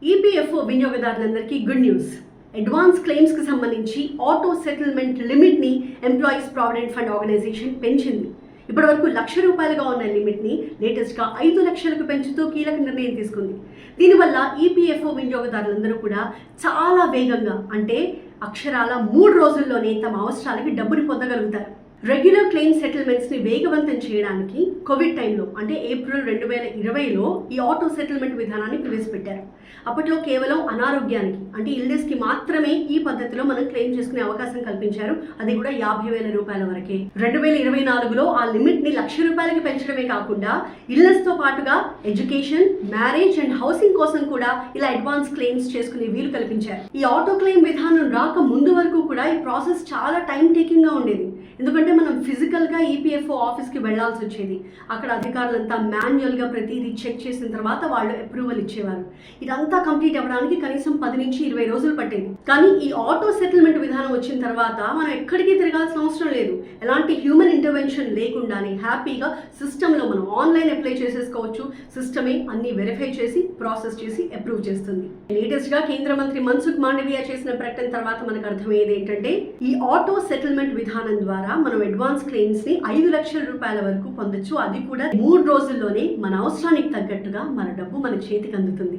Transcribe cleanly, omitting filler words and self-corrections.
EPFO వినియోగదారులందరికీ good news. Advance క్లెయిమ్స్కి సంబంధించి ఆటో సెటిల్మెంట్ లిమిట్ని ఎంప్లాయీస్ ప్రావిడెంట్ ఫండ్ ఆర్గనైజేషన్ పెంచింది. ఇప్పటివరకు ₹1,00,000గా ఉన్న లిమిట్ని లేటెస్ట్గా 5 లక్షలకు పెంచుతూ కీలక నిర్ణయం తీసుకుంది. దీనివల్ల ఈపీఎఫ్ఓ వినియోగదారులందరూ కూడా చాలా వేగంగా, అంటే అక్షరాల 3 రోజుల్లోనే తమ అవసరాలకి డబ్బుని పొందగలుగుతారు. రెగ్యులర్ క్లెయిమ్ సెటిల్మెంట్స్ని వేగవంతం చేయడానికి కోవిడ్ టైంలో, అంటే ఏప్రిల్ 2020లో ఈ ఆటో సెటిల్మెంట్ విధానాన్ని ప్రవేశపెట్టారు. అప్పట్లో కేవలం అనారోగ్యానికి, అంటే ఇల్నెస్కి మాత్రమే ఈ పద్ధతిలో మనం క్లెయిమ్ చేసుకునే అవకాశం కల్పించారు. అది కూడా ₹50,000 వరకే. 2024లో ఆ లిమిట్ని ₹1,00,000కి పెంచడమే కాకుండా ఇల్నెస్తో పాటుగా ఎడ్యుకేషన్, మ్యారేజ్ అండ్ హౌసింగ్ కోసం కూడా ఇలా అడ్వాన్స్ క్లెయిమ్స్ చేసుకునే వీలు కల్పించారు. ఈ ఆటో క్లెయిమ్ విధానం రాక ముందు వరకు కూడా ఈ ప్రాసెస్ చాలా టైం టేకింగ్గా ఉండేది. ఎందుకంటే మనం ఫిజికల్గా ఈపీఎఫ్ఓ ఆఫీస్కి వెళ్లాల్సి వచ్చేది. అక్కడ అధికారులంతా మాన్యువల్గా ప్రతిదీ చెక్ చేసిన తర్వాత వాళ్ళు అప్రూవల్ ఇచ్చేవారు. ఇదంతా కంప్లీట్ అవ్వడానికి కనీసం 10 నుంచి 20 రోజులు పట్టేది. కానీ ఈ ఆటో సెటిల్మెంట్ విధానం వచ్చిన తర్వాత మనం ఎక్కడికి తిరగాల్సిన అవసరం లేదు. ఎలాంటి హ్యూమన్ ఇంటర్వెన్షన్ లేకుండానే హ్యాపీగా సిస్టంలో మనం ఆన్లైన్ అప్లై చేసేసుకోవచ్చు. సిస్టమే అన్ని వెరిఫై చేసి ప్రాసెస్ చేసి అప్రూవ్ చేస్తుంది. లేటెస్ట్గా కేంద్ర మంత్రి మన్సుఖ్ మాండవీయ చేసిన ప్రకటన తర్వాత మనకు అర్థమయ్యేది ఏంటంటే, ఈ ఆటో సెటిల్మెంట్ విధానం ద్వారా మనం అడ్వాన్స్ క్లెయిమ్స్ ని ₹5 లక్షల వరకు పొందొచ్చు. అది కూడా 3 రోజుల్లోనే మన అవసరానికి తగ్గట్టుగా మన డబ్బు మన చేతికి అందుతుంది.